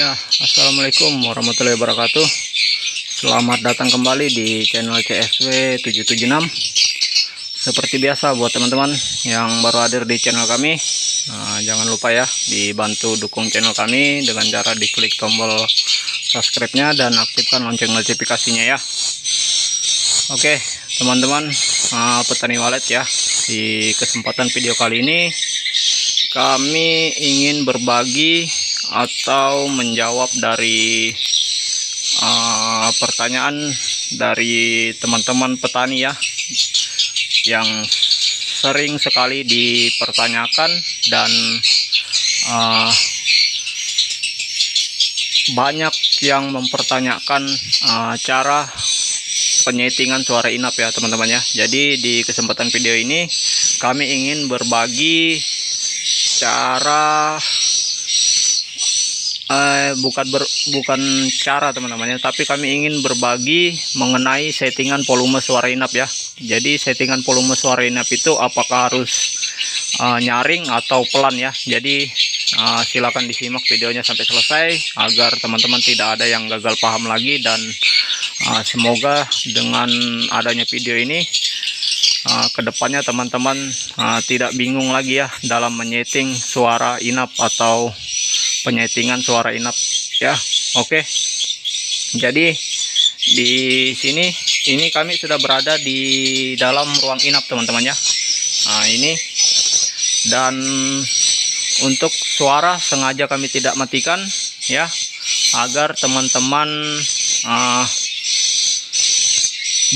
Ya, assalamualaikum warahmatullahi wabarakatuh. Selamat datang kembali di channel CSW 776. Seperti biasa buat teman-teman yang baru hadir di channel kami, jangan lupa ya dibantu dukung channel kami dengan cara diklik tombol subscribe-nya dan aktifkan lonceng notifikasinya ya. Oke, teman-teman, petani walet ya. Di kesempatan video kali ini kami ingin berbagi atau menjawab dari pertanyaan dari teman-teman petani ya, yang sering sekali dipertanyakan dan banyak yang mempertanyakan cara penyetingan suara inap ya teman-teman ya. Jadi di kesempatan video ini kami ingin berbagi cara bukan cara teman-teman ya, tapi kami ingin berbagi mengenai settingan volume suara inap ya. Jadi settingan volume suara inap itu apakah harus nyaring atau pelan ya. Jadi silakan disimak videonya sampai selesai agar teman-teman tidak ada yang gagal paham lagi, dan semoga dengan adanya video ini kedepannya teman-teman tidak bingung lagi ya dalam menyeting suara inap atau penyetingan suara inap ya. Oke, jadi di sini ini kami sudah berada di dalam ruang inap teman-teman ya. Ini, dan untuk suara sengaja kami tidak matikan ya, agar teman-teman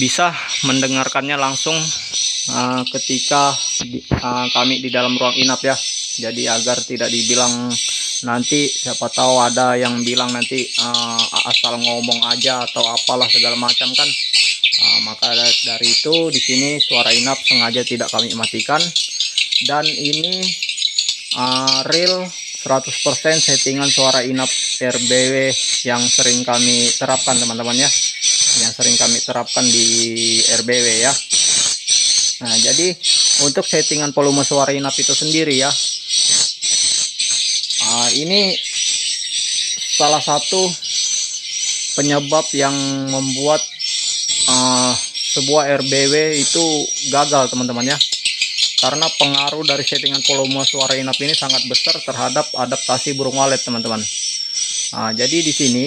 bisa mendengarkannya langsung ketika kami di dalam ruang inap ya. Jadi agar tidak dibilang nanti siapa tahu ada yang bilang nanti asal ngomong aja atau apalah segala macam kan. Maka dari itu di sini suara inap sengaja tidak kami matikan, dan ini real 100% settingan suara inap RBW yang sering kami terapkan teman-teman ya, yang sering kami terapkan di RBW ya. Nah, jadi untuk settingan volume suara inap itu sendiri ya, ini salah satu penyebab yang membuat sebuah RBW itu gagal teman-teman ya, karena pengaruh dari settingan volume suara inap ini sangat besar terhadap adaptasi burung walet teman-teman. Jadi di sini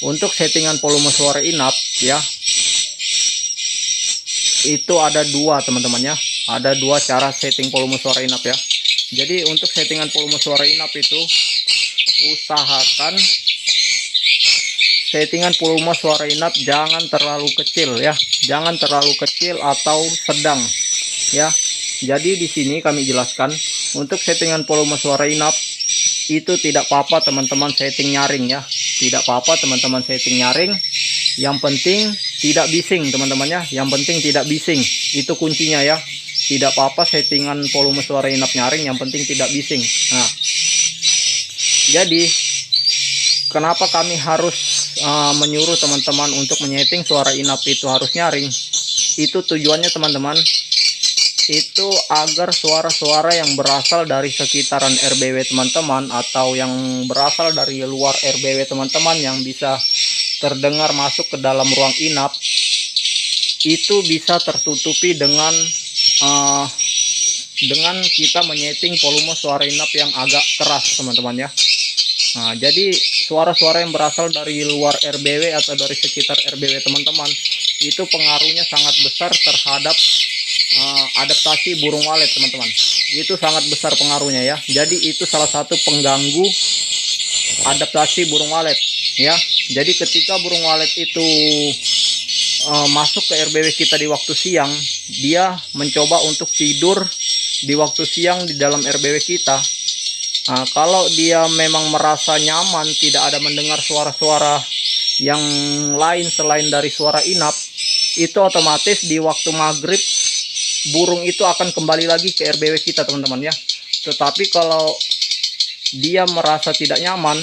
untuk settingan volume suara inap ya, itu ada dua teman-teman ya, ada dua cara setting volume suara inap ya. Jadi untuk settingan volume suara inap itu usahakan settingan volume suara inap jangan terlalu kecil ya, jangan terlalu kecil atau sedang ya. Jadi di sini kami jelaskan untuk settingan volume suara inap itu tidak apa-apa teman-teman setting nyaring ya, tidak apa-apa teman-teman setting nyaring, yang penting tidak bising teman-teman ya, yang penting tidak bising, itu kuncinya ya. Tidak apa-apa settingan volume suara inap nyaring, yang penting tidak bising. Nah, jadi kenapa kami harus menyuruh teman-teman untuk menyeting suara inap itu harus nyaring? Itu tujuannya teman-teman, itu agar suara-suara yang berasal dari sekitaran RBW teman-teman atau yang berasal dari luar RBW teman-teman yang bisa terdengar masuk ke dalam ruang inap itu bisa tertutupi dengan kita menyeting volume suara inap yang agak keras teman-teman ya. Nah, jadi suara-suara yang berasal dari luar RBW atau dari sekitar RBW teman-teman itu pengaruhnya sangat besar terhadap adaptasi burung walet teman-teman. Itu sangat besar pengaruhnya ya. Jadi itu salah satu pengganggu adaptasi burung walet ya. Jadi ketika burung walet itu masuk ke RBW kita di waktu siang, dia mencoba untuk tidur di waktu siang di dalam RBW kita. Kalau dia memang merasa nyaman, tidak ada mendengar suara-suara yang lain selain dari suara inap, itu otomatis di waktu maghrib burung itu akan kembali lagi ke RBW kita teman-teman ya. Tetapi kalau dia merasa tidak nyaman,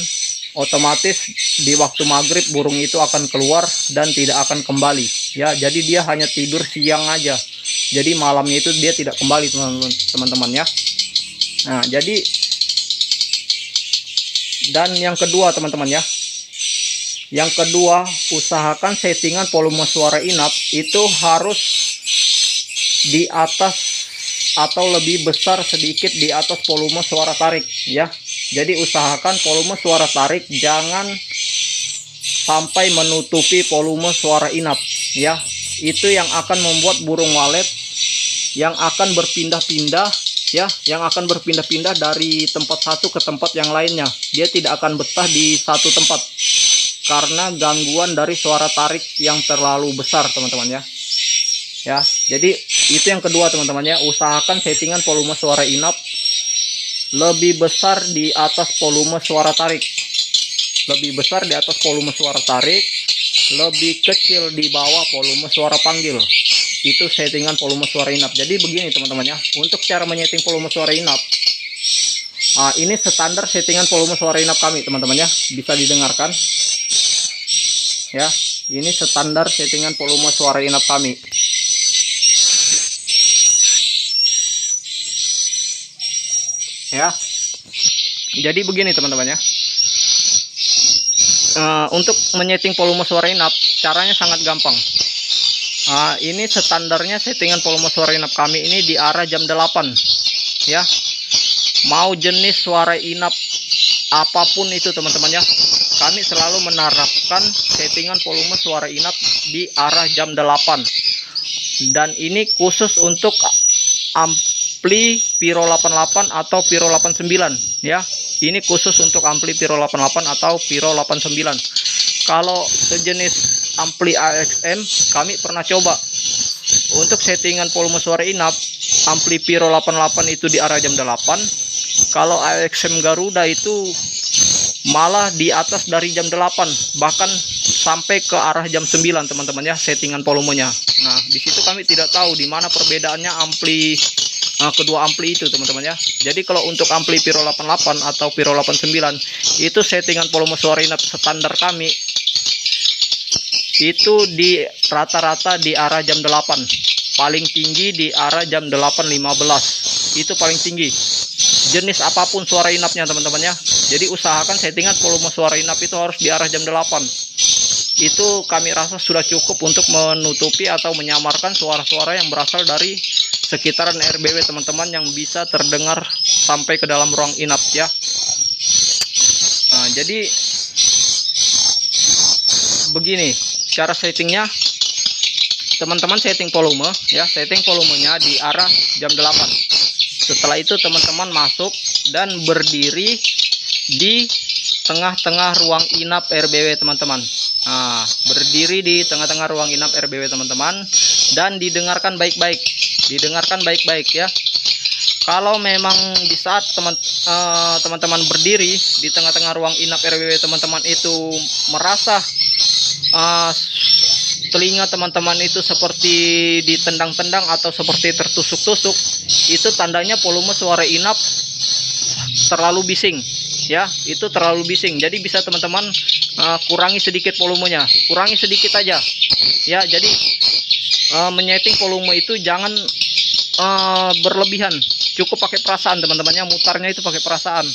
otomatis di waktu maghrib burung itu akan keluar dan tidak akan kembali ya. Jadi dia hanya tidur siang aja, jadi malamnya itu dia tidak kembali teman-teman ya. Nah, jadi Dan yang kedua teman-teman ya, yang kedua, usahakan settingan volume suara inap itu harus di atas atau lebih besar sedikit di atas volume suara tarik ya. Jadi usahakan volume suara tarik jangan sampai menutupi volume suara inap ya. Itu yang akan membuat burung walet yang akan berpindah-pindah ya, yang akan berpindah-pindah dari tempat satu ke tempat yang lainnya. Dia tidak akan betah di satu tempat karena gangguan dari suara tarik yang terlalu besar teman-teman ya. Ya, jadi itu yang kedua teman-teman ya, usahakan settingan volume suara inap lebih besar di atas volume suara tarik. Lebih besar di atas volume suara tarik, lebih kecil di bawah volume suara panggil. Itu settingan volume suara inap. Jadi begini teman-teman ya, untuk cara menyeting volume suara inap, ini standar settingan volume suara inap kami teman-teman ya, bisa didengarkan ya. Ini standar settingan volume suara inap kami. Ya, jadi begini teman-teman ya, untuk menyeting volume suara inap caranya sangat gampang. Ini standarnya settingan volume suara inap kami ini di arah jam 8 ya. Mau jenis suara inap apapun itu teman-teman ya, kami selalu menerapkan settingan volume suara inap di arah jam 8. Dan ini khusus untuk ampli Piro 88 atau Piro 89 ya. Ini khusus untuk ampli Piro 88 atau Piro 89. Kalau sejenis ampli AXM kami pernah coba untuk settingan volume suara inap ampli Piro 88 itu di arah jam 8. Kalau AXM Garuda itu malah di atas dari jam 8, bahkan sampai ke arah jam 9 teman-teman ya settingan volumenya. Nah, di situ kami tidak tahu di mana perbedaannya ampli kedua ampli itu teman-teman ya. Jadi kalau untuk ampli Piro 88 atau Piro 89 itu settingan volume suara inap standar kami itu di rata-rata di arah jam 8, paling tinggi di arah jam 8.15, itu paling tinggi jenis apapun suara inapnya teman-teman ya. Jadi usahakan settingan volume suara inap itu harus di arah jam 8. Itu kami rasa sudah cukup untuk menutupi atau menyamarkan suara-suara yang berasal dari sekitaran RBW teman-teman yang bisa terdengar sampai ke dalam ruang inap ya. Nah, jadi begini cara settingnya teman-teman, setting volume ya, setting volumenya di arah jam 8. Setelah itu teman-teman masuk dan berdiri di tengah-tengah ruang inap RBW teman-teman. Nah, berdiri di tengah-tengah ruang inap RBW teman-teman dan didengarkan baik-baik. Didengarkan baik-baik ya. Kalau memang di saat teman-teman berdiri di tengah-tengah ruang inap RBW teman-teman itu merasa telinga teman-teman itu seperti ditendang-tendang atau seperti tertusuk-tusuk, itu tandanya volume suara inap terlalu bising ya, itu terlalu bising. Jadi bisa teman-teman kurangi sedikit volumenya, kurangi sedikit aja ya. Jadi menyeting volume itu jangan berlebihan, cukup pakai perasaan teman-temannya, mutarnya itu pakai perasaan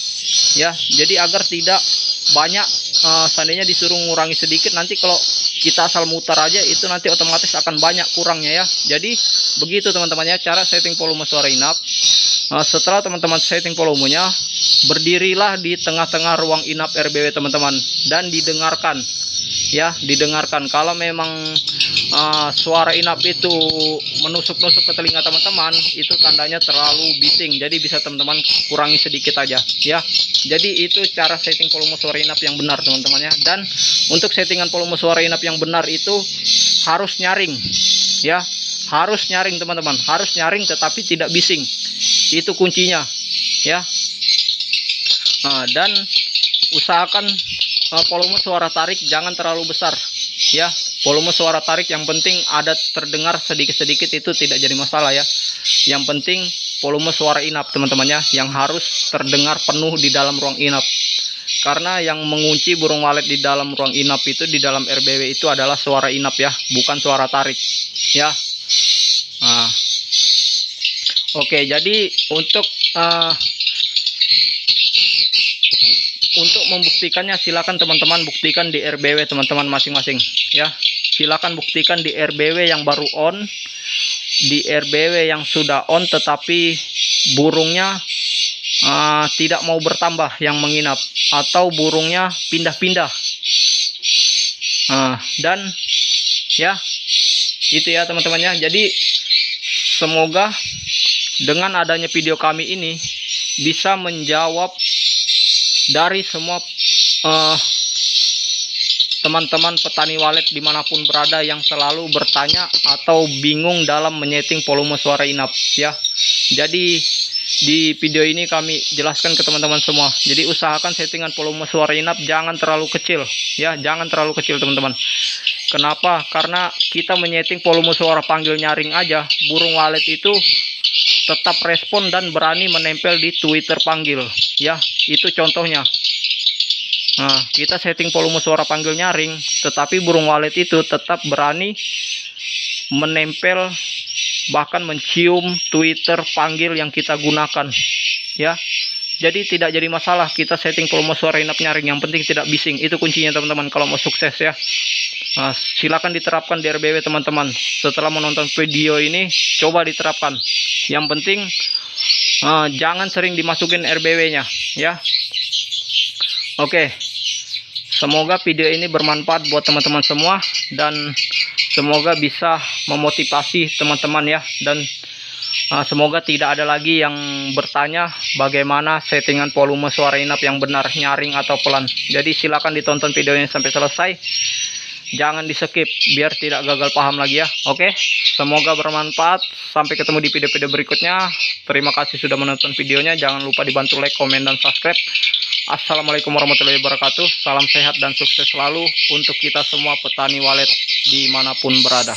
ya. Jadi agar tidak banyak seandainya disuruh ngurangi sedikit, nanti kalau kita asal mutar aja itu nanti otomatis akan banyak kurangnya ya. Jadi begitu teman-temannya cara setting volume suara inap. Setelah teman-teman setting volumenya, berdirilah di tengah-tengah ruang inap RBW teman-teman dan didengarkan ya, didengarkan. Kalau memang suara inap itu menusuk-nusuk ke telinga teman-teman, itu tandanya terlalu bising. Jadi bisa teman-teman kurangi sedikit aja ya. Jadi itu cara setting volume suara inap yang benar teman-teman ya. Dan untuk settingan volume suara inap yang benar itu harus nyaring ya, harus nyaring teman-teman, harus nyaring tetapi tidak bising. Itu kuncinya ya. Dan usahakan volume suara tarik jangan terlalu besar ya. Volume suara tarik yang penting ada terdengar sedikit-sedikit, itu tidak jadi masalah ya. Yang penting volume suara inap teman-teman ya, yang harus terdengar penuh di dalam ruang inap. Karena yang mengunci burung walet di dalam ruang inap itu, di dalam RBW itu adalah suara inap ya, bukan suara tarik ya. Nah, oke, jadi untuk membuktikannya, silakan teman-teman buktikan di RBW teman-teman masing-masing ya. Silakan buktikan di RBW yang baru on, di RBW yang sudah on tetapi burungnya tidak mau bertambah yang menginap, atau burungnya pindah-pindah. Dan ya itu ya teman-teman ya. Jadi semoga dengan adanya video kami ini bisa menjawab dari semua teman-teman petani walet dimanapun berada yang selalu bertanya atau bingung dalam menyeting volume suara inap ya. Jadi di video ini kami jelaskan ke teman-teman semua. Jadi usahakan settingan volume suara inap jangan terlalu kecil ya, jangan terlalu kecil teman-teman. Kenapa? Karena kita menyeting volume suara panggil nyaring aja, burung walet itu tetap respon dan berani menempel di Twitter panggil ya. Itu contohnya. Nah, kita setting volume suara panggil nyaring, tetapi burung walet itu tetap berani menempel, bahkan mencium Twitter panggil yang kita gunakan ya. Jadi tidak jadi masalah kita setting volume suara inap nyaring, yang penting tidak bising. Itu kuncinya teman-teman kalau mau sukses ya. Nah, silakan diterapkan di RBW teman-teman. Setelah menonton video ini coba diterapkan. Yang penting jangan sering dimasukin RBW nya ya. Oke, semoga video ini bermanfaat buat teman-teman semua, dan semoga bisa memotivasi teman-teman ya. Dan semoga tidak ada lagi yang bertanya bagaimana settingan volume suara inap yang benar, nyaring atau pelan. Jadi silakan ditonton videonya sampai selesai, jangan di skip biar tidak gagal paham lagi ya. Oke, semoga bermanfaat. Sampai ketemu di video-video berikutnya. Terima kasih sudah menonton videonya. Jangan lupa dibantu like, komen, dan subscribe. Assalamualaikum warahmatullahi wabarakatuh. Salam sehat dan sukses selalu untuk kita semua petani walet dimanapun berada.